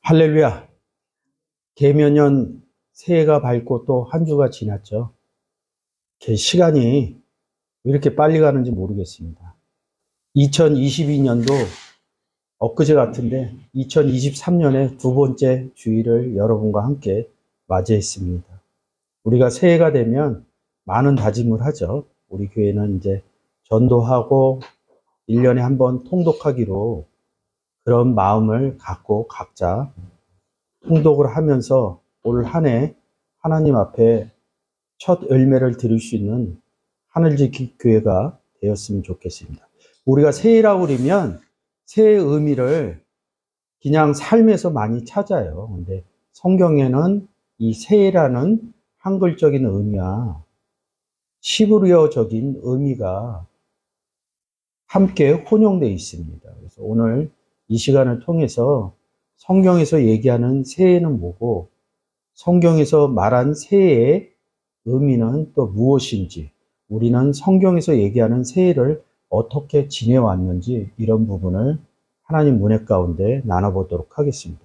할렐루야. 개묘년 새해가 밝고 또 한 주가 지났죠. 시간이 왜 이렇게 빨리 가는지 모르겠습니다. 2022년도 엊그제 같은데 2023년의 두 번째 주일을 여러분과 함께 맞이했습니다. 우리가 새해가 되면 많은 다짐을 하죠. 우리 교회는 이제 전도하고 1년에 한 번 통독하기로 그런 마음을 갖고 각자 통독을 하면서 올 한 해 하나님 앞에 첫 열매를 드릴 수 있는 하늘집 교회가 되었으면 좋겠습니다. 우리가 새해라고 그러면 새해의 의미를 그냥 삶에서 많이 찾아요. 근데 성경에는 이 새해라는 한글적인 의미와 시브리어적인 의미가 함께 혼용되어 있습니다. 그래서 오늘 이 시간을 통해서 성경에서 얘기하는 새해는 뭐고 성경에서 말한 새해의 의미는 또 무엇인지, 우리는 성경에서 얘기하는 새해를 어떻게 지내왔는지 이런 부분을 하나님 은혜 가운데 나눠보도록 하겠습니다.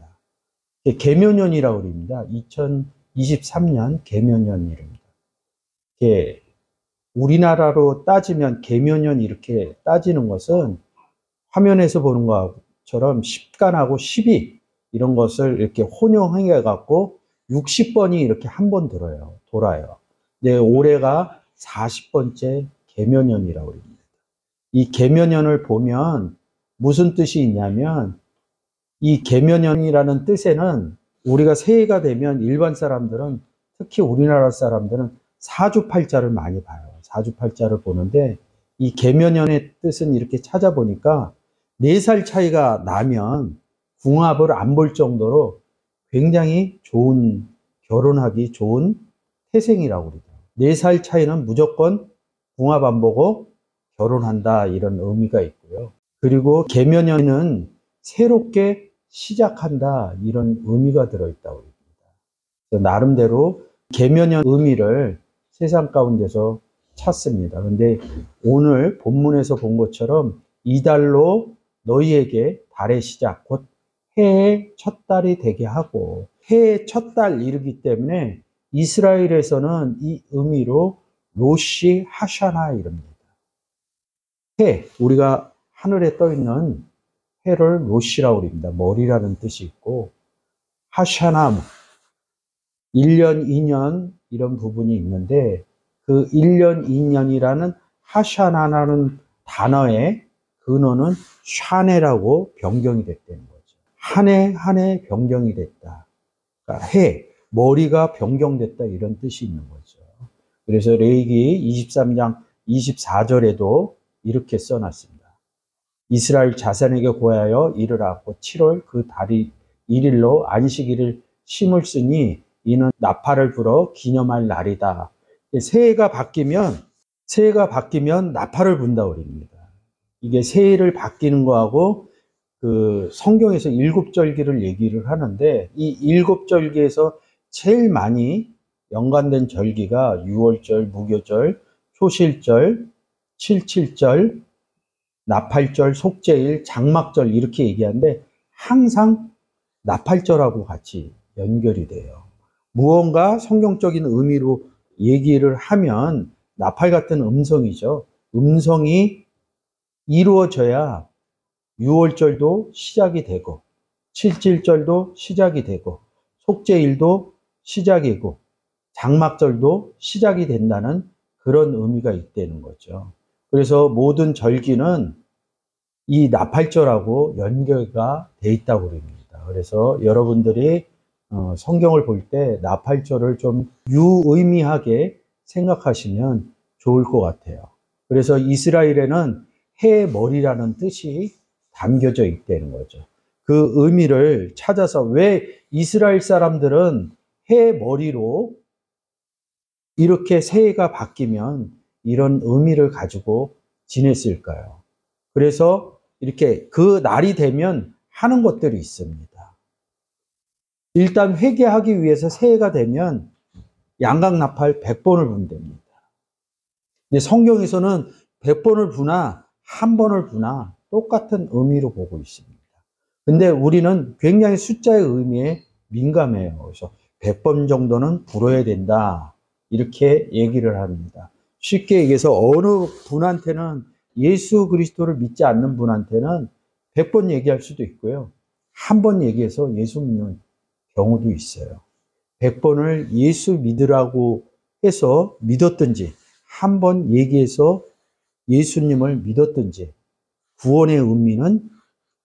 개묘년이라고 합니다. 2023년 개묘년입니다. 우리나라로 따지면 개묘년 이렇게 따지는 것은 화면에서 보는 것처럼 10간하고 12 이런 것을 이렇게 혼용해 갖고 60번이 이렇게 한 번 돌아요. 근데 올해가 40번째 개묘년이라고 합니다. 이 개묘년을 보면 무슨 뜻이 있냐면 이 개묘년이라는 뜻에는 우리가 새해가 되면 일반 사람들은 특히 우리나라 사람들은 사주팔자를 많이 봐요. 사주팔자를 보는데 이 개묘년의 뜻은 이렇게 찾아보니까 4살 차이가 나면 궁합을 안 볼 정도로 굉장히 좋은, 결혼하기 좋은 태생이라고 그러죠. 4살 차이는 무조건 궁합 안 보고 결혼한다 이런 의미가 있고요. 그리고 개묘년은 새롭게 시작한다 이런 의미가 들어있다고 합니다. 그래서 나름대로 개묘년 의미를 세상 가운데서 찾습니다. 그런데 오늘 본문에서 본 것처럼 이달로 너희에게 달의 시작, 곧 해의 첫 달이 되게 하고, 해의 첫 달 이르기 때문에 이스라엘에서는 이 의미로 로시 하샤나 이럽니다. 해, 우리가 하늘에 떠 있는 해를 로시라고 합니다. 머리라는 뜻이 있고, 하샤나, 1년, 2년 이런 부분이 있는데 그 1년, 2년이라는 하샤나라는 단어의 근원은 샤네라고 변경이 됐다는 거죠. 한 해 한 해 변경이 됐다. 그러니까 해, 머리가 변경됐다 이런 뜻이 있는 거죠. 그래서 레위기 23장 24절에도 이렇게 써놨습니다. 이스라엘 자손에게 고하여 이르라. 7월 그 달이 1일로 안식일을 심을 쓰니 이는 나팔을 불어 기념할 날이다. 새해가 바뀌면 나팔을 분다고 그럽니다. 이게 새해를 바뀌는 거하고 그 성경에서 7절기를 얘기를 하는데 이 7절기에서 제일 많이 연관된 절기가 6월절, 무교절, 초실절, 칠칠절, 나팔절, 속죄일, 장막절 이렇게 얘기하는데 항상 나팔절하고 같이 연결이 돼요. 무언가 성경적인 의미로 얘기를 하면 나팔 같은 음성이죠. 음성이 이루어져야 6월절도 시작이 되고 7.7절도 시작이 되고 속죄일도 시작이고 장막절도 시작이 된다는 그런 의미가 있다는 거죠. 그래서 모든 절기는 이 나팔절하고 연결가 돼 있다고 그럽니다. 그래서 여러분들이 성경을 볼 때 나팔절을 좀 유의미하게 생각하시면 좋을 것 같아요. 그래서 이스라엘에는 해의 머리라는 뜻이 담겨져 있다는 거죠. 그 의미를 찾아서 왜 이스라엘 사람들은 해의 머리로 이렇게 새해가 바뀌면 이런 의미를 가지고 지냈을까요? 그래서 이렇게 그 날이 되면 하는 것들이 있습니다. 일단 회개하기 위해서 새해가 되면 양각나팔 100번을 분답니다. 근데 성경에서는 100번을 부나 한 번을 부나 똑같은 의미로 보고 있습니다. 근데 우리는 굉장히 숫자의 의미에 민감해요. 그래서 100번 정도는 불어야 된다. 이렇게 얘기를 합니다. 쉽게 얘기해서 어느 분한테는 예수 그리스도를 믿지 않는 분한테는 100번 얘기할 수도 있고요. 한 번 얘기해서 예수 믿는 경우도 있어요. 100번을 예수 믿으라고 해서 믿었든지 한 번 얘기해서 예수님을 믿었든지 구원의 의미는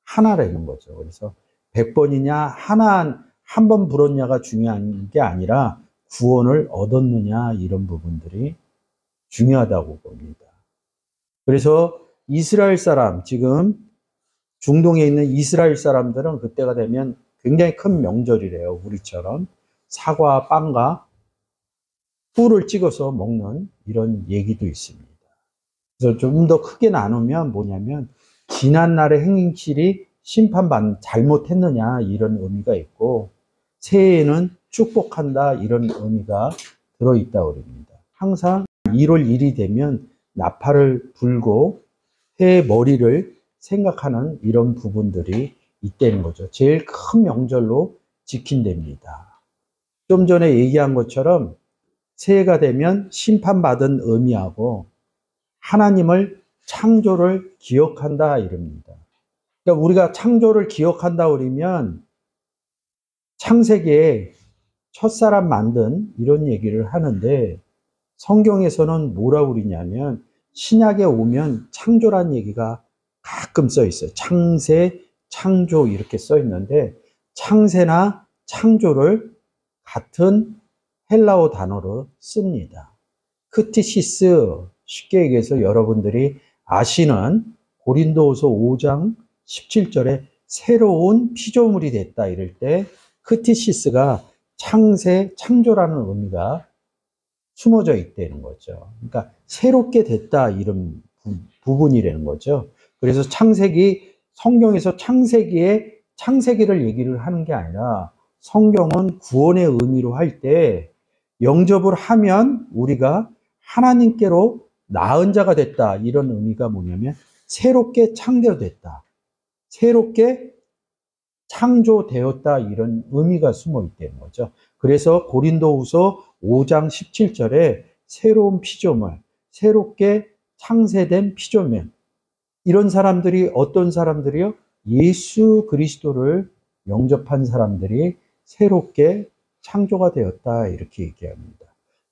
하나라는 거죠. 그래서 100번이냐 한 번 불었냐가 중요한 게 아니라 구원을 얻었느냐 이런 부분들이 중요하다고 봅니다. 그래서 이스라엘 사람, 지금 중동에 있는 이스라엘 사람들은 그때가 되면 굉장히 큰 명절이래요. 우리처럼 사과, 빵과 꿀을 찍어서 먹는 이런 얘기도 있습니다. 그래서 좀 더 크게 나누면 뭐냐면 지난날의 행실이 잘못했느냐 이런 의미가 있고 새해에는 축복한다 이런 의미가 들어있다고 그럽니다. 항상 1월 1일이 되면 나팔을 불고 새해 머리를 생각하는 이런 부분들이 있다는 거죠. 제일 큰 명절로 지킨답니다. 좀 전에 얘기한 것처럼 새해가 되면 심판받은 의미하고 하나님을 창조를 기억한다 이럽니다. 그러니까 우리가 창조를 기억한다 그러면 창세기에 첫사람 만든 이런 얘기를 하는데 성경에서는 뭐라고 그러냐면 신약에 오면 창조란 얘기가 가끔 써 있어요. 창세, 창조 이렇게 써 있는데 창세나 창조를 같은 헬라어 단어로 씁니다. 크티시스, 쉽게 얘기해서 여러분들이 아시는 고린도후서 5장 17절에 새로운 피조물이 됐다 이럴 때 크티시스가 창세, 창조라는 의미가 숨어져 있다는 거죠. 그러니까 새롭게 됐다 이런 부분이라는 거죠. 그래서 성경에서 창세기를 얘기를 하는 게 아니라 성경은 구원의 의미로 할 때 영접을 하면 우리가 하나님께로 나은 자가 됐다. 이런 의미가 뭐냐면 새롭게 창조됐다. 새롭게 창조되었다. 이런 의미가 숨어 있다는 거죠. 그래서 고린도후서 5장 17절에 새로운 피조물, 새롭게 창세된 피조물. 이런 사람들이 어떤 사람들이요? 예수 그리스도를 영접한 사람들이 새롭게 창조가 되었다. 이렇게 얘기합니다.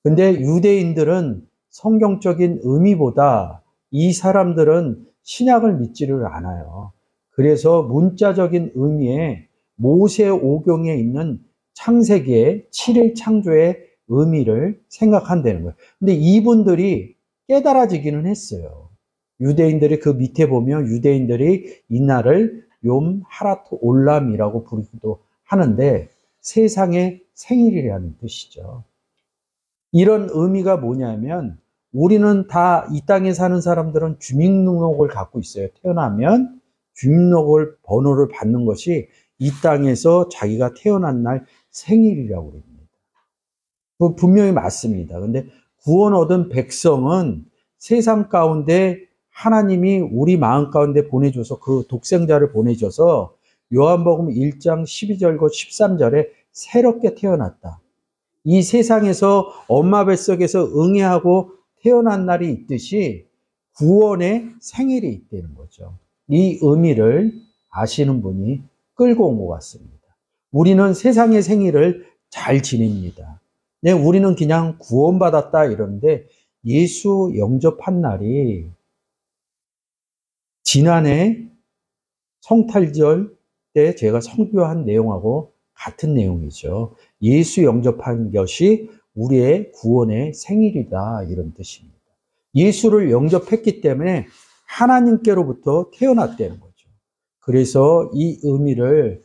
근데 유대인들은 성경적인 의미보다 이 사람들은 신약을 믿지를 않아요. 그래서 문자적인 의미에 모세오경에 있는 창세기의 7일 창조의 의미를 생각한다는 거예요. 근데 이분들이 깨달아지기는 했어요. 유대인들이 그 밑에 보면 유대인들이 이날을 욤 하라토 올람이라고 부르기도 하는데 세상의 생일이라는 뜻이죠. 이런 의미가 뭐냐면 우리는 다 이 땅에 사는 사람들은 주민등록을 갖고 있어요. 태어나면 주민등록 번호를 받는 것이 이 땅에서 자기가 태어난 날 생일이라고 합니다. 분명히 맞습니다. 근데 구원 얻은 백성은 세상 가운데 하나님이 우리 마음 가운데 보내줘서 그 독생자를 보내줘서 요한복음 1장 12절과 13절에 새롭게 태어났다. 이 세상에서 엄마 뱃속에서 응애하고 태어난 날이 있듯이 구원의 생일이 있다는 거죠. 이 의미를 아시는 분이 끌고 온 것 같습니다. 우리는 세상의 생일을 잘 지냅니다. 네, 우리는 그냥 구원받았다 이러는데 예수 영접한 날이 지난해 성탄절 때 제가 설교한 내용하고 같은 내용이죠. 예수 영접한 것이 우리의 구원의 생일이다 이런 뜻입니다. 예수를 영접했기 때문에 하나님께로부터 태어났다는 거죠. 그래서 이 의미를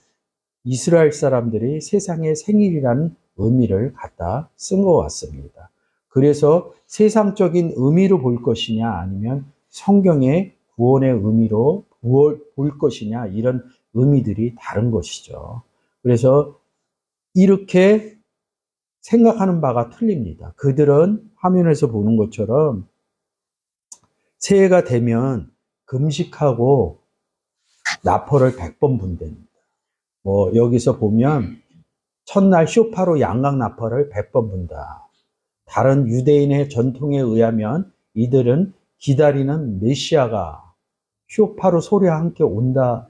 이스라엘 사람들이 세상의 생일이라는 의미를 갖다 쓴 것 같습니다. 그래서 세상적인 의미로 볼 것이냐 아니면 성경의 구원의 의미로 볼 것이냐 이런 의미들이 다른 것이죠. 그래서 이렇게 생각하는 바가 틀립니다. 그들은 화면에서 보는 것처럼 새해가 되면 금식하고 나팔을 100번 분답니다. 뭐 여기서 보면 첫날 쇼파로 양각 나팔을 100번 분다. 다른 유대인의 전통에 의하면 이들은 기다리는 메시아가 쇼파로 소리와 함께 온다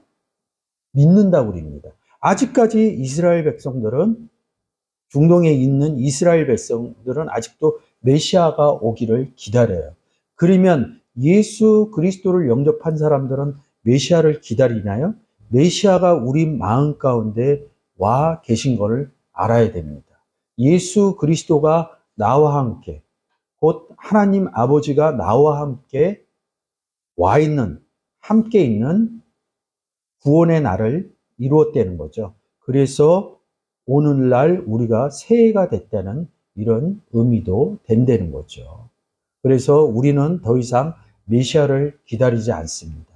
믿는다고 그럽니다. 아직까지 이스라엘 백성들은 중동에 있는 이스라엘 백성들은 아직도 메시아가 오기를 기다려요. 그러면 예수 그리스도를 영접한 사람들은 메시아를 기다리나요? 메시아가 우리 마음 가운데 와 계신 것을 알아야 됩니다. 예수 그리스도가 나와 함께, 곧 하나님 아버지가 나와 함께 와 있는, 함께 있는 구원의 날을 이루었다는 거죠. 그래서 오늘날 우리가 새해가 됐다는 이런 의미도 된다는 거죠. 그래서 우리는 더 이상 메시아를 기다리지 않습니다.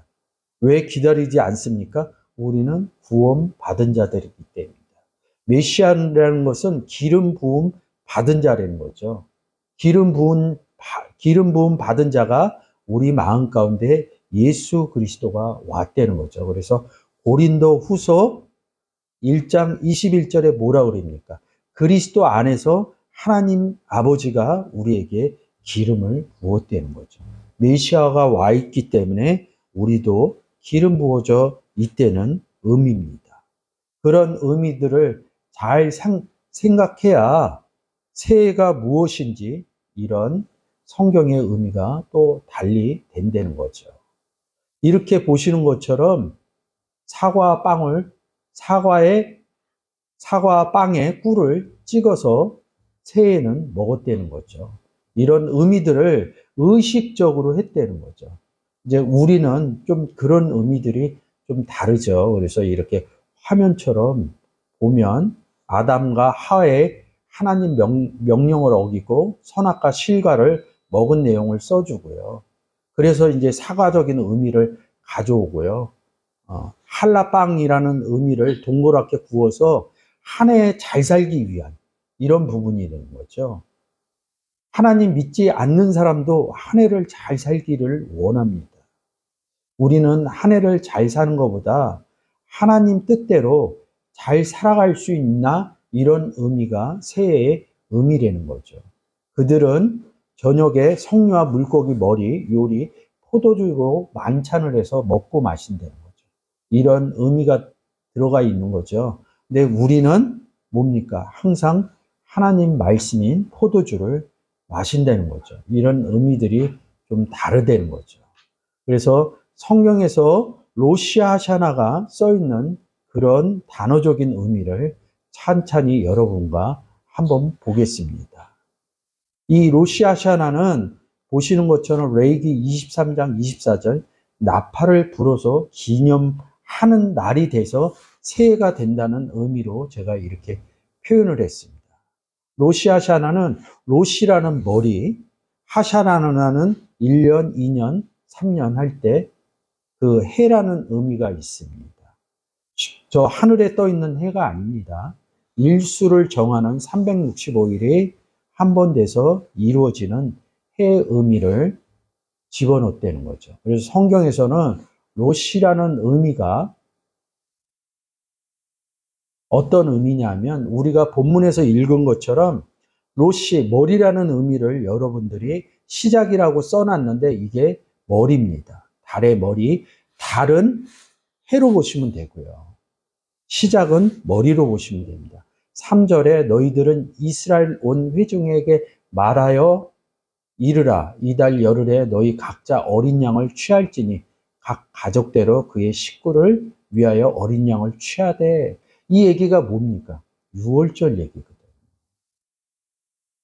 왜 기다리지 않습니까? 우리는 구원 받은 자들이기 때문입니다. 메시아라는 것은 기름 부음 받은 자라는 거죠. 기름 부음 받은 자가 우리 마음 가운데 예수 그리스도가 왔다는 거죠. 그래서 고린도 후서 1장 21절에 뭐라 그럽니까? 그리스도 안에서 하나님 아버지가 우리에게 기름을 부었다는 거죠. 메시아가 와 있기 때문에 우리도 기름 부어져 있다는 의미입니다. 그런 의미들을 잘 생각해야 새해가 무엇인지 이런 성경의 의미가 또 달리 된다는 거죠. 이렇게 보시는 것처럼 사과 빵에 꿀을 찍어서 새해에는 먹었다는 거죠. 이런 의미들을 의식적으로 했다는 거죠. 이제 우리는 좀 그런 의미들이 좀 다르죠. 그래서 이렇게 화면처럼 보면 아담과 하와의 하나님 명령을 어기고 선악과 실과를 먹은 내용을 써주고요. 그래서 이제 사과적인 의미를 가져오고요. 한라빵이라는 의미를 동그랗게 구워서 한 해 잘 살기 위한 이런 부분이 되는 거죠. 하나님 믿지 않는 사람도 한 해를 잘 살기를 원합니다. 우리는 한 해를 잘 사는 것보다 하나님 뜻대로 잘 살아갈 수 있나 이런 의미가 새해의 의미라는 거죠. 그들은 저녁에 석류와 물고기 머리 요리 포도주로 만찬을 해서 먹고 마신다는 거죠. 이런 의미가 들어가 있는 거죠. 근데 우리는 뭡니까? 항상 하나님 말씀인 포도주를 마신다는 거죠. 이런 의미들이 좀 다르다는 거죠. 그래서 성경에서 로시아샤나가 써 있는 그런 단어적인 의미를 찬찬히 여러분과 한번 보겠습니다. 이 로시아샤나는 보시는 것처럼 레위기 23장 24절 나팔을 불어서 기념하는 날이 돼서 새해가 된다는 의미로 제가 이렇게 표현을 했습니다. 로시아샤나는 로시라는 머리, 하샤나는 1년, 2년, 3년 할 때 그 해라는 의미가 있습니다. 저 하늘에 떠 있는 해가 아닙니다. 일수를 정하는 365일이 한 번 돼서 이루어지는 해의 의미를 집어넣었다는 거죠. 그래서 성경에서는 로시라는 의미가 어떤 의미냐면 우리가 본문에서 읽은 것처럼 로시, 머리라는 의미를 여러분들이 시작이라고 써놨는데 이게 머리입니다. 달의 머리, 달은 해로 보시면 되고요. 시작은 머리로 보시면 됩니다. 3절에 너희들은 이스라엘 온 회중에게 말하여 이르라 이달 열흘에 너희 각자 어린 양을 취할지니 각 가족대로 그의 식구를 위하여 어린 양을 취하되 이 얘기가 뭡니까? 6월절 얘기거든요.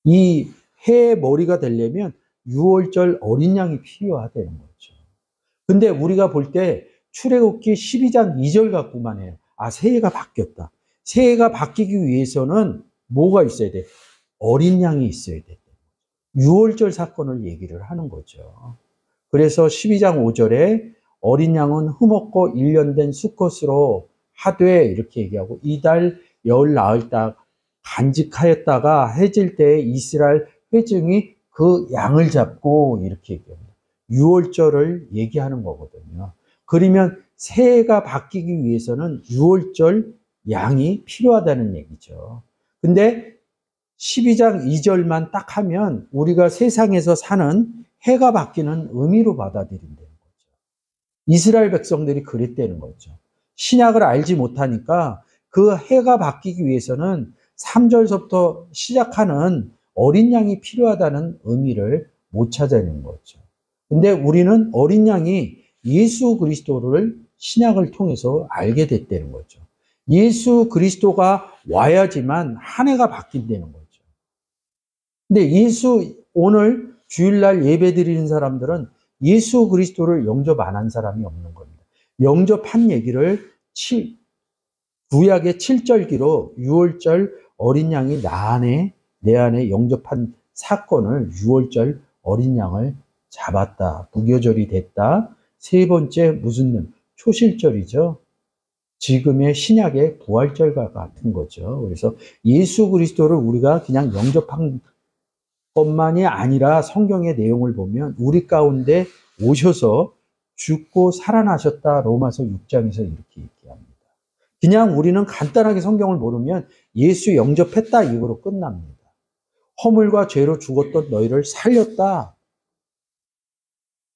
이 해의 머리가 되려면 6월절 어린 양이 필요하다는 거죠. 근데 우리가 볼 때 출애굽기 12장 2절 갖고만 해요. 아, 새해가 바뀌었다. 새해가 바뀌기 위해서는 뭐가 있어야 돼? 어린 양이 있어야 돼. 6월절 사건을 얘기를 하는 거죠. 그래서 12장 5절에 어린 양은 흠없고 1년 된 수컷으로 하되 이렇게 얘기하고 이달 열 나흘 딱 간직하였다가 해질 때 이스라엘 회중이 그 양을 잡고 이렇게 얘기합니다. 6월절을 얘기하는 거거든요. 그러면 새해가 바뀌기 위해서는 6월절 양이 필요하다는 얘기죠. 근데 12장 2절만 딱 하면 우리가 세상에서 사는 해가 바뀌는 의미로 받아들인다는 거죠. 이스라엘 백성들이 그랬다는 거죠. 신약을 알지 못하니까 그 해가 바뀌기 위해서는 3절서부터 시작하는 어린 양이 필요하다는 의미를 못 찾아내는 거죠. 근데 우리는 어린 양이 예수 그리스도를 신약을 통해서 알게 됐다는 거죠. 예수 그리스도가 와야지만 한 해가 바뀐다는 거죠. 근데 오늘 주일날 예배 드리는 사람들은 예수 그리스도를 영접 안 한 사람이 없는 겁니다. 영접한 얘기를 구약의 7절기로 유월절 어린 양이 내 안에 영접한 사건을 유월절 어린 양을 잡았다. 무교절이 됐다. 세 번째 무슨 날? 초실절이죠. 지금의 신약의 부활절과 같은 거죠. 그래서 예수 그리스도를 우리가 그냥 영접한 것만이 아니라 성경의 내용을 보면 우리 가운데 오셔서 죽고 살아나셨다. 로마서 6장에서 이렇게 얘기합니다. 그냥 우리는 간단하게 성경을 모르면 예수 영접했다 이거로 끝납니다. 허물과 죄로 죽었던 너희를 살렸다.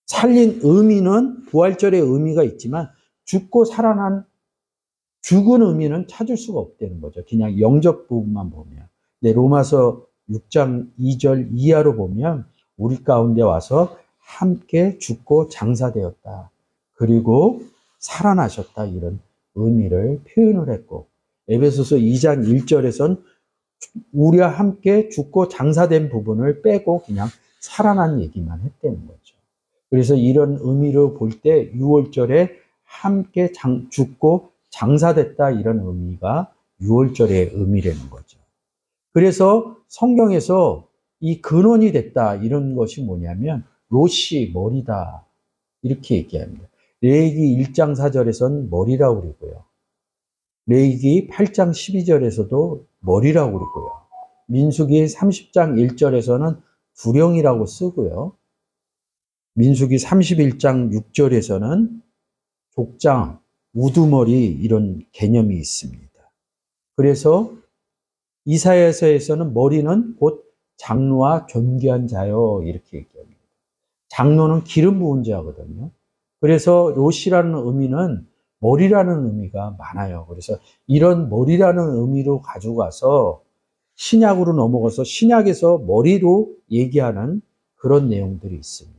살린 의미는 부활절의 의미가 있지만 죽고 살아난 죽은 의미는 찾을 수가 없다는 거죠. 그냥 영접 부분만 보면. 네, 로마서 6장 2절 이하로 보면 우리 가운데 와서 함께 죽고 장사되었다. 그리고 살아나셨다. 이런 의미를 표현을 했고 에베소서 2장 1절에선 우리와 함께 죽고 장사된 부분을 빼고 그냥 살아난 얘기만 했다는 거죠. 그래서 이런 의미로 볼 때 6월절에 함께 죽고 장사됐다 이런 의미가 6월절의 의미라는 거죠. 그래서 성경에서 이 근원이 됐다 이런 것이 뭐냐면 롯이 머리다 이렇게 얘기합니다. 레위기 1장 4절에서는 머리라고 그러고요. 레위기 8장 12절에서도 머리라고 그러고요. 민수기 30장 1절에서는 두령이라고 쓰고요. 민수기 31장 6절에서는 족장, 우두머리 이런 개념이 있습니다. 그래서 이사야서에서는 머리는 곧 장로와 존귀한 자요 이렇게 얘기합니다. 장로는 기름 부은 자거든요. 그래서 롯이라는 의미는 머리라는 의미가 많아요. 그래서 이런 머리라는 의미로 가지고 가서 신약으로 넘어가서 신약에서 머리로 얘기하는 그런 내용들이 있습니다.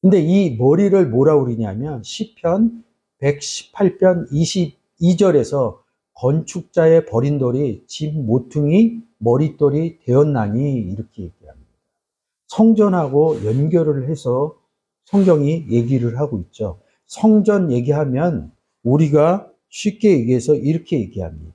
근데 이 머리를 뭐라고 그러냐면 시편 118편 22절에서 건축자의 버린 돌이 집 모퉁이 머릿돌이 되었나니 이렇게 얘기합니다. 성전하고 연결을 해서 성경이 얘기를 하고 있죠. 성전 얘기하면 우리가 쉽게 얘기해서 이렇게 얘기합니다.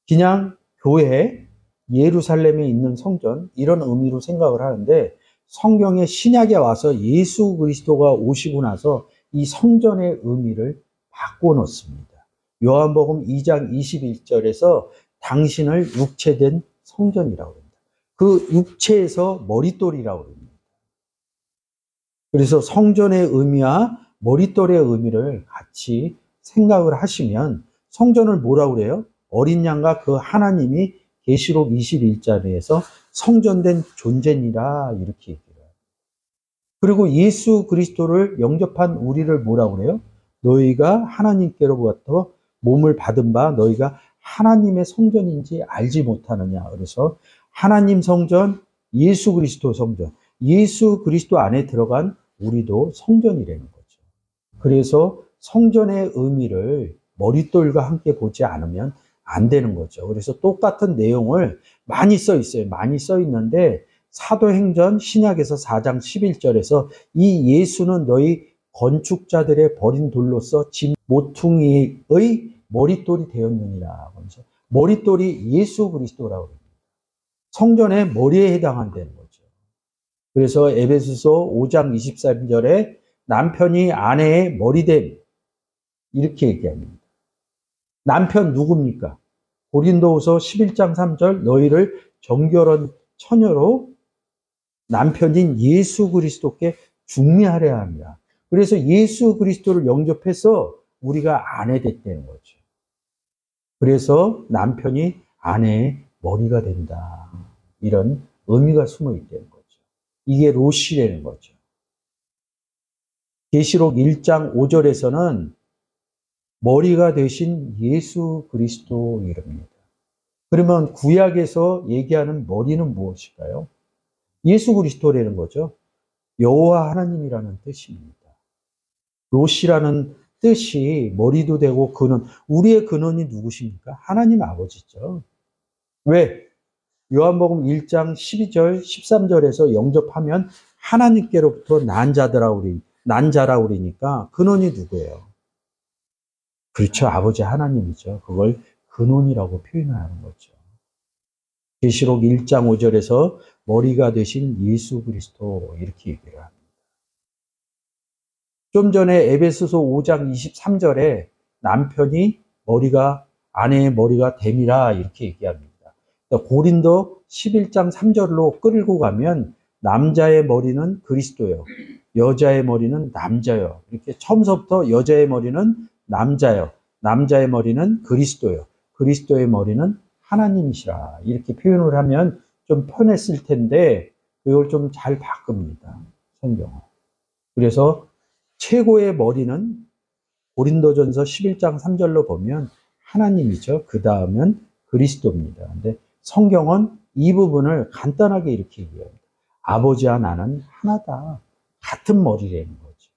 그냥 교회, 예루살렘에 있는 성전 이런 의미로 생각을 하는데 성경의 신약에 와서 예수 그리스도가 오시고 나서 이 성전의 의미를 바꿔놓습니다. 요한복음 2장 21절에서 당신을 육체된 성전이라고 합니다. 그 육체에서 머릿돌이라고 합니다. 그래서 성전의 의미와 머릿돌의 의미를 같이 생각을 하시면 성전을 뭐라고 그래요? 어린 양과 그 하나님이 계시록 21절에서 성전된 존재니라 이렇게 얘기해요. 그리고 예수 그리스도를 영접한 우리를 뭐라고 그래요? 너희가 하나님께로부터 몸을 받은 바 너희가 하나님의 성전인지 알지 못하느냐. 그래서 하나님 성전, 예수 그리스도 성전, 예수 그리스도 안에 들어간 우리도 성전이라는 거죠. 그래서 성전의 의미를 머릿돌과 함께 보지 않으면 안 되는 거죠. 그래서 똑같은 내용을 많이 써 있어요. 많이 써 있는데 사도행전 신약에서 4장 11절에서 이 예수는 너희 건축자들의 버린 돌로서 집 모퉁이의 머릿돌이 되었느니라. 그래서 머릿돌이 예수 그리스도라고 합니다. 성전의 머리에 해당한다는 거죠. 그래서 에베소서 5장 23절에 남편이 아내의 머리됨 이렇게 얘기합니다. 남편 누굽니까? 고린도후서 11장 3절 너희를 정결한 처녀로 남편인 예수 그리스도께 중매하려 합니다. 그래서 예수 그리스도를 영접해서 우리가 아내 됐다는 거죠. 그래서 남편이 아내의 머리가 된다. 이런 의미가 숨어 있다는 거죠. 이게 롯이라는 거죠. 계시록 1장 5절에서는 머리가 되신 예수 그리스도 이릅니다. 그러면 구약에서 얘기하는 머리는 무엇일까요? 예수 그리스도라는 거죠. 여호와 하나님이라는 뜻입니다. 롯이라는 뜻이 머리도 되고 근원, 우리의 근원이 누구십니까? 하나님 아버지죠. 왜? 요한복음 1장 12절, 13절에서 영접하면 하나님께로부터 난 자라 그러니까 근원이 누구예요? 그렇죠. 아버지 하나님이죠. 그걸 근원이라고 표현하는 거죠. 계시록 1장 5절에서 머리가 되신 예수 그리스도 이렇게 얘기를 합니다. 좀 전에 에베소서 5장 23절에 남편이 아내의 머리가 됨이라 이렇게 얘기합니다. 고린도 11장 3절로 끌고 가면 남자의 머리는 그리스도요. 여자의 머리는 남자요. 이렇게 처음서부터 여자의 머리는 남자요. 남자의 머리는 그리스도요. 그리스도의 머리는 하나님이시라. 이렇게 표현을 하면 좀 편했을 텐데 그걸 좀 잘 바꿉니다. 성경은. 그래서 최고의 머리는 고린도전서 11장 3절로 보면 하나님이죠. 그 다음은 그리스도입니다. 근데 성경은 이 부분을 간단하게 이렇게 얘기합니다. 아버지와 나는 하나다. 같은 머리라는 거죠.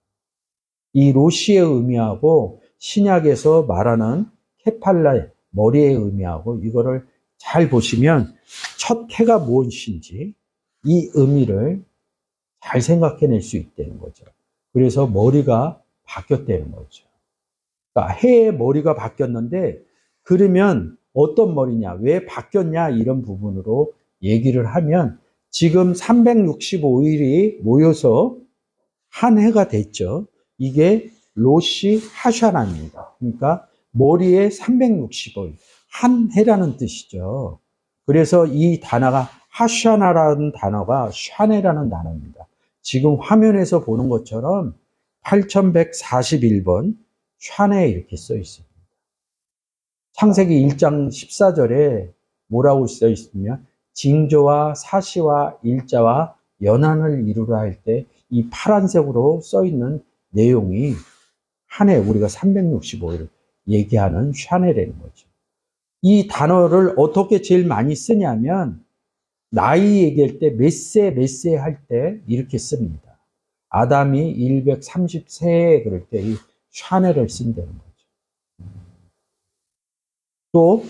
이 롯시의 의미하고 신약에서 말하는 케팔라의 머리의 의미하고 이거를 잘 보시면 첫 해가 무엇인지 이 의미를 잘 생각해낼 수 있다는 거죠. 그래서 머리가 바뀌었다는 거죠. 그러니까 해의 머리가 바뀌었는데 그러면 어떤 머리냐, 왜 바뀌었냐 이런 부분으로 얘기를 하면 지금 365일이 모여서 한 해가 됐죠. 이게 로시 하샤나입니다. 그러니까 머리에 365일, 한 해라는 뜻이죠. 그래서 이 단어가 하샤나라는 단어가 샤네라는 단어입니다. 지금 화면에서 보는 것처럼 8141번 샤네 이렇게 써 있습니다. 창세기 1장 14절에 뭐라고 써 있으면 징조와 사시와 일자와 연한을 이루라 할 때 이 파란색으로 써 있는 내용이 한 해 우리가 365일 얘기하는 샤네라는 거죠. 이 단어를 어떻게 제일 많이 쓰냐면 나이 얘기할 때 몇 세 할 때 이렇게 씁니다. 아담이 130세 그럴 때 이 샤네를 쓴다는 거죠. 또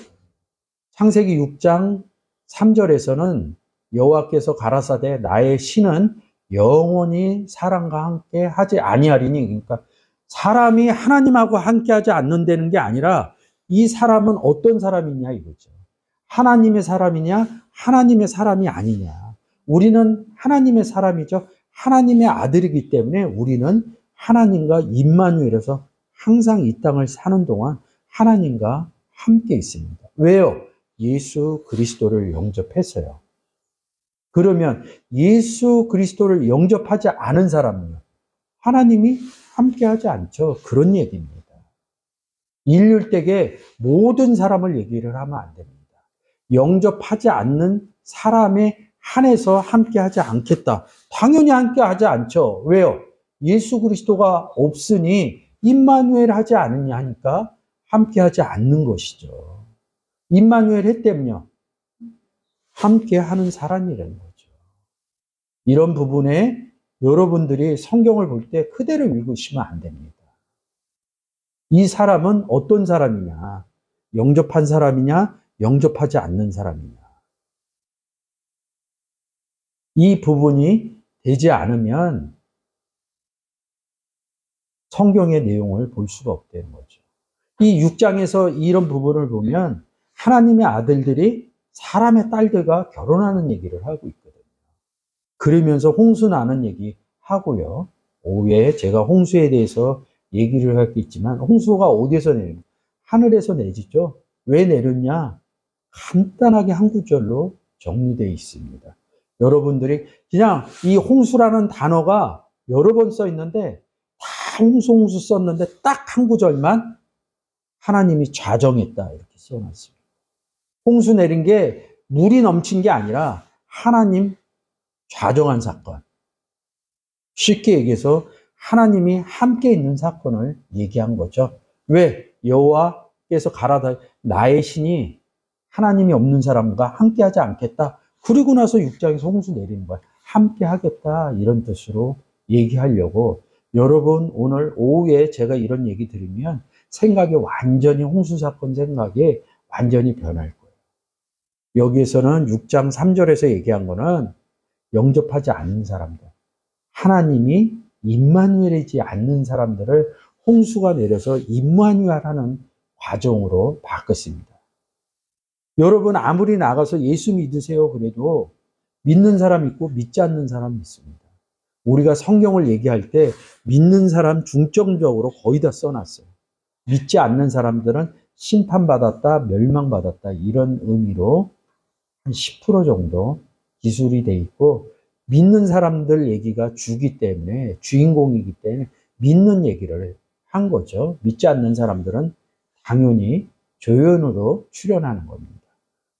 창세기 6장 3절에서는 여호와께서 가라사대 나의 신은 영원히 사람과 함께 하지 아니하리니, 그러니까 사람이 하나님하고 함께 하지 않는다는 게 아니라 이 사람은 어떤 사람이냐 이거죠. 하나님의 사람이냐 하나님의 사람이 아니냐. 우리는 하나님의 사람이죠. 하나님의 아들이기 때문에 우리는 하나님과 임마누엘에서 항상 이 땅을 사는 동안 하나님과 함께 있습니다. 왜요? 예수 그리스도를 영접했어요. 그러면 예수 그리스도를 영접하지 않은 사람은요? 하나님이 함께하지 않죠. 그런 얘기입니다. 인류되게 모든 사람을 얘기를 하면 안 됩니다. 영접하지 않는 사람에 한해서 함께하지 않겠다. 당연히 함께하지 않죠. 왜요? 예수 그리스도가 없으니 임마누엘 하지 않느냐 하니까 함께하지 않는 것이죠. 임마누엘 했다면요, 함께하는 사람이라는 거죠. 이런 부분에 여러분들이 성경을 볼 때 그대로 읽으시면 안 됩니다. 이 사람은 어떤 사람이냐? 영접한 사람이냐? 영접하지 않는 사람이냐? 이 부분이 되지 않으면 성경의 내용을 볼 수가 없다는 거죠. 이 6장에서 이런 부분을 보면 하나님의 아들들이 사람의 딸들과 결혼하는 얘기를 하고 있거든요. 그러면서 홍수 나는 얘기 하고요. 오후에 제가 홍수에 대해서 얘기를 하겠지만 홍수가 어디에서 내려요? 하늘에서 내리죠. 왜 내렸냐? 간단하게 한 구절로 정리되어 있습니다. 여러분들이 그냥 이 홍수라는 단어가 여러 번 써 있는데 다 홍수 썼는데 딱 한 구절만 하나님이 좌정했다 이렇게 써놨습니다. 홍수 내린 게 물이 넘친 게 아니라 하나님 좌정한 사건. 쉽게 얘기해서 하나님이 함께 있는 사건을 얘기한 거죠. 왜? 여호와께서 가라다 나의 신이 하나님이 없는 사람과 함께 하지 않겠다. 그리고 나서 6장에서 홍수 내리는 거야. 함께 하겠다 이런 뜻으로 얘기하려고. 여러분 오늘 오후에 제가 이런 얘기 드리면 생각이 완전히 홍수 사건 생각이 완전히 변할 거예요. 여기에서는 6장 3절에서 얘기한 거는 영접하지 않는 사람들, 하나님이 임마누엘이지 않는 사람들을 홍수가 내려서 임마누엘하는 과정으로 바꿨습니다. 여러분 아무리 나가서 예수 믿으세요 그래도 믿는 사람 있고 믿지 않는 사람 있습니다. 우리가 성경을 얘기할 때 믿는 사람 중점적으로 거의 다 써놨어요. 믿지 않는 사람들은 심판받았다, 멸망받았다 이런 의미로 한 10% 정도 기술이 돼 있고, 믿는 사람들 얘기가 주기 때문에, 주인공이기 때문에 믿는 얘기를 한 거죠. 믿지 않는 사람들은 당연히 조연으로 출연하는 겁니다.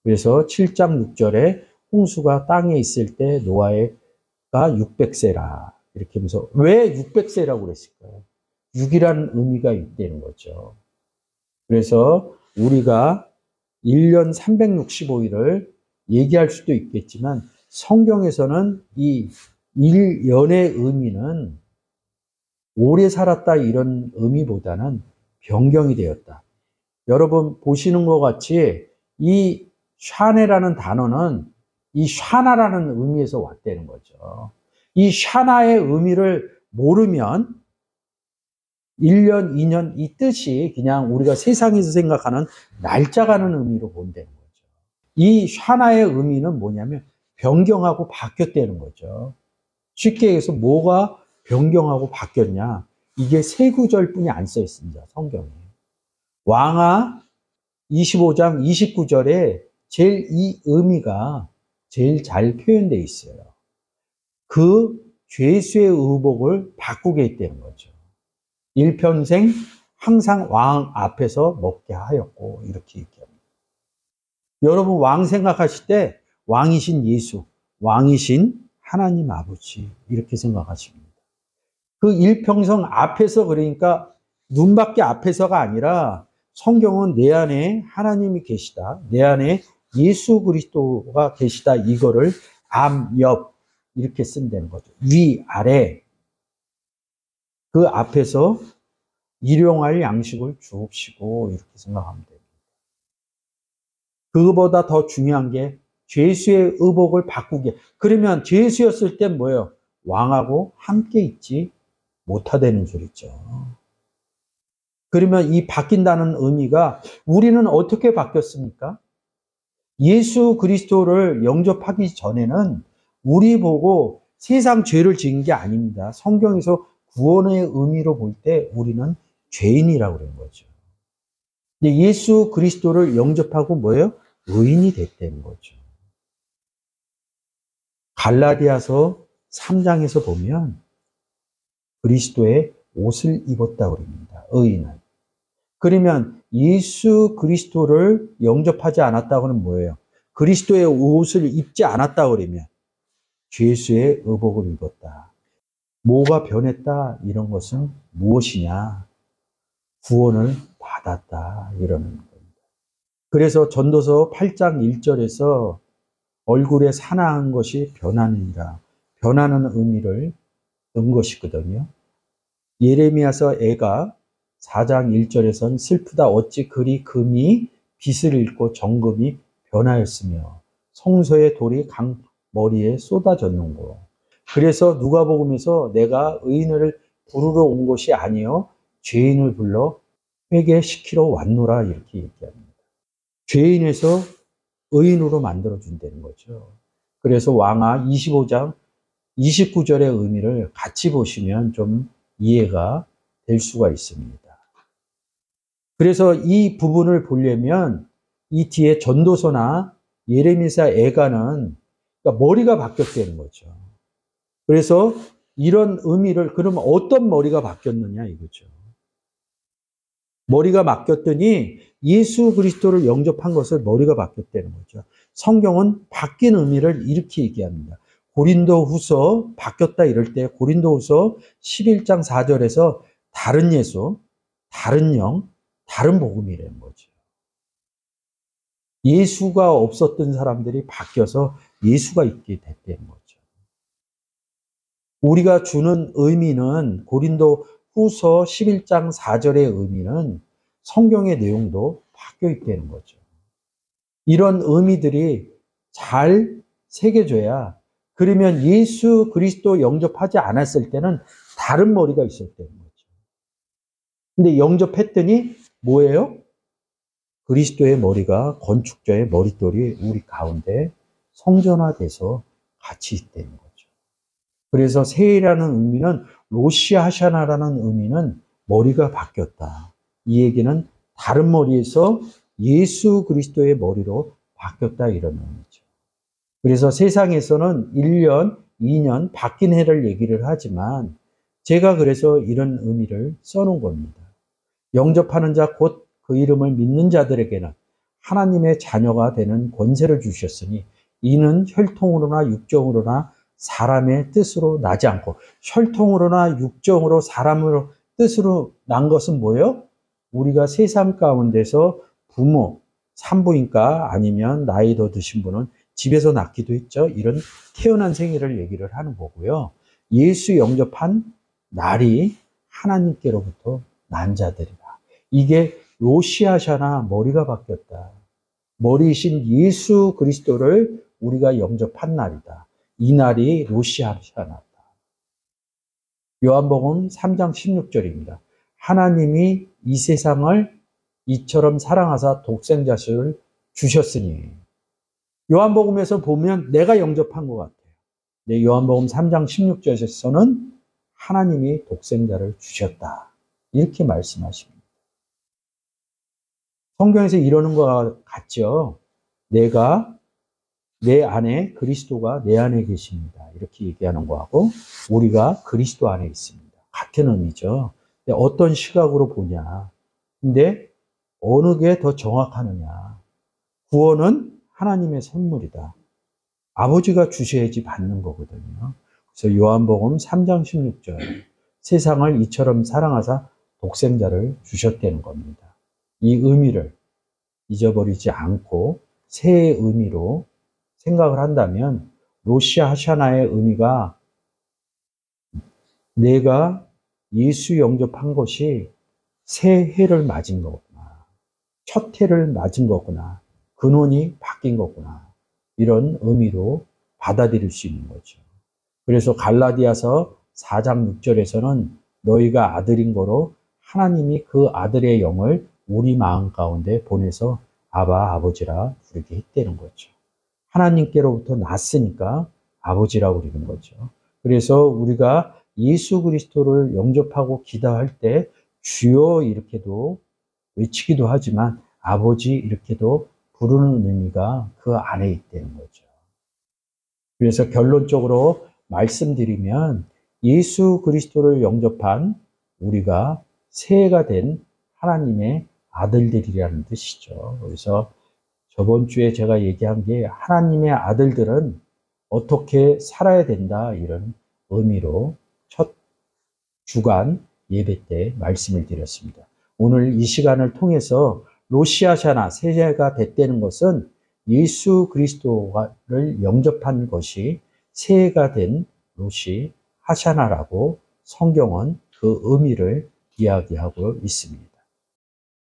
그래서 7장 6절에 홍수가 땅에 있을 때 노아가 600세라 이렇게 하면서 왜 600세라고 그랬을까요? 6이라는 의미가 있다는 거죠. 그래서 우리가 1년 365일을 얘기할 수도 있겠지만 성경에서는 이 1년의 의미는 오래 살았다 이런 의미보다는 변경이 되었다. 여러분 보시는 것 같이 이 샤네라는 단어는 이 샤나라는 의미에서 왔다는 거죠. 이 샤나의 의미를 모르면 1년, 2년 이 뜻이 그냥 우리가 세상에서 생각하는 날짜가는 의미로 본다는 거죠. 이 샤나의 의미는 뭐냐면 변경하고 바뀌었다는 거죠. 쉽게 얘기해서 뭐가 변경하고 바뀌었냐. 이게 세 구절뿐이 안 써 있습니다. 성경에. 왕하 25장 29절에 제일 이 의미가 제일 잘 표현되어 있어요. 그 죄수의 의복을 바꾸게 했다는 거죠. 일평생 항상 왕 앞에서 먹게 하였고 이렇게 얘기합니다. 여러분 왕 생각하실 때 왕이신 예수, 왕이신 하나님 아버지 이렇게 생각하십니다. 그 일평생 앞에서 그러니까 눈밖에 앞에서가 아니라 성경은 내 안에 하나님이 계시다. 내 안에 예수 그리스도가 계시다. 이거를 암, 옆 이렇게 쓴다는 거죠. 위, 아래 그 앞에서 일용할 양식을 주옵시고 이렇게 생각하면 됩니다. 그거보다 더 중요한 게 죄수의 의복을 바꾸게. 그러면 죄수였을 땐 뭐예요? 왕하고 함께 있지 못하다는 소리죠. 그러면 이 바뀐다는 의미가 우리는 어떻게 바뀌었습니까? 예수 그리스도를 영접하기 전에는 우리 보고 세상 죄를 지은 게 아닙니다. 성경에서 구원의 의미로 볼 때 우리는 죄인이라고 그런 거죠. 근데 예수 그리스도를 영접하고 뭐예요? 의인이 됐다는 거죠. 갈라디아서 3장에서 보면 그리스도의 옷을 입었다고 그럽니다. 의인은. 그러면 예수 그리스도를 영접하지 않았다고는 뭐예요? 그리스도의 옷을 입지 않았다고 그러면 죄수의 의복을 입었다. 뭐가 변했다? 이런 것은 무엇이냐? 구원을 받았다. 이러는 겁니다. 그래서 전도서 8장 1절에서 얼굴에 사나운 것이 변하느니라. 변하는 의미를 넣은 것이거든요. 예레미야서 애가 4장 1절에선 슬프다 어찌 그리 금이 빛을 잃고 정금이 변하였으며 성소의 돌이 강 머리에 쏟아졌는고. 그래서 누가복음에서 내가 의인을 부르러 온 것이 아니요 죄인을 불러 회개시키러 왔노라 이렇게 얘기합니다. 죄인에서 의인으로 만들어준다는 거죠. 그래서 왕하 25장 29절의 의미를 같이 보시면 좀 이해가 될 수가 있습니다. 그래서 이 부분을 보려면 이 뒤에 전도서나 예레미야 애가는 그러니까 머리가 바뀌었다는 거죠. 그래서 이런 의미를, 그러면 어떤 머리가 바뀌었느냐 이거죠. 머리가 바뀌었더니 예수 그리스도를 영접한 것을 머리가 바뀌었다는 거죠. 성경은 바뀐 의미를 이렇게 얘기합니다. 고린도후서 바뀌었다 이럴 때 고린도후서 11장 4절에서 다른 예수, 다른 영, 다른 복음이라는 거죠. 예수가 없었던 사람들이 바뀌어서 예수가 있게 됐다는 거죠. 우리가 주는 의미는 고린도후서 11장 4절의 의미는 성경의 내용도 바뀌어 있다는 거죠. 이런 의미들이 잘 새겨져야, 그러면 예수 그리스도 영접하지 않았을 때는 다른 머리가 있었다는 거죠. 근데 영접했더니 뭐예요? 그리스도의 머리가, 건축자의 머릿돌이 우리 가운데 성전화돼서 같이 있다는 거죠. 그래서 세이라는 의미는, 로시아샤나라는 의미는 머리가 바뀌었다. 이 얘기는 다른 머리에서 예수 그리스도의 머리로 바뀌었다 이런 의미죠. 그래서 세상에서는 1년, 2년 바뀐 해를 얘기를 하지만 제가 그래서 이런 의미를 써놓은 겁니다. 영접하는 자 곧 그 이름을 믿는 자들에게는 하나님의 자녀가 되는 권세를 주셨으니 이는 혈통으로나 육정으로나 사람의 뜻으로 나지 않고, 혈통으로나 육정으로 사람으로 뜻으로 난 것은 뭐예요? 우리가 세상 가운데서 부모, 산부인과 아니면 나이 더 드신 분은 집에서 낳기도 했죠. 이런 태어난 생애를 얘기를 하는 거고요. 예수 영접한 날이 하나님께로부터 난 자들이다. 이게 로시아샤나, 머리가 바뀌었다. 머리이신 예수 그리스도를 우리가 영접한 날이다. 이 날이 로시아샤나다. 요한복음 3장 16절입니다. 하나님이 이 세상을 이처럼 사랑하사 독생자를 주셨으니. 요한복음에서 보면 내가 영접한 것 같아요. 네, 요한복음 3장 16절에서는 하나님이 독생자를 주셨다. 이렇게 말씀하십니다. 성경에서 이러는 것 같죠. 내가, 내 안에, 그리스도가 내 안에 계십니다. 이렇게 얘기하는 거하고 우리가 그리스도 안에 있습니다. 같은 의미죠. 근데 어떤 시각으로 보냐. 근데 어느 게 더 정확하느냐. 구원은 하나님의 선물이다. 아버지가 주셔야지 받는 거거든요. 그래서 요한복음 3장 16절. 세상을 이처럼 사랑하사 독생자를 주셨다는 겁니다. 이 의미를 잊어버리지 않고 새의 의미로 생각을 한다면 로시아샤나의 의미가 내가 예수 영접한 것이 새 해를 맞은 거구나. 첫 해를 맞은 거구나. 근원이 바뀐 거구나. 이런 의미로 받아들일 수 있는 거죠. 그래서 갈라디아서 4장 6절에서는 너희가 아들인 거로 하나님이 그 아들의 영을 우리 마음 가운데 보내서 아바, 아버지라 부르게 했다는 거죠. 하나님께로부터 났으니까 아버지라고 부르는 거죠. 그래서 우리가 예수 그리스도를 영접하고 기도할 때 주여 이렇게도 외치기도 하지만 아버지 이렇게도 부르는 의미가 그 안에 있다는 거죠. 그래서 결론적으로 말씀드리면 예수 그리스도를 영접한 우리가 새해가 된 하나님의 아들들이라는 뜻이죠. 그래서 저번 주에 제가 얘기한 게 하나님의 아들들은 어떻게 살아야 된다 이런 의미로 첫 주간 예배 때 말씀을 드렸습니다. 오늘 이 시간을 통해서 로시아샤나 새해가 됐다는 것은 예수 그리스도를 영접한 것이 새해가 된 로시아샤나라고 성경은 그 의미를 이야기하고 있습니다.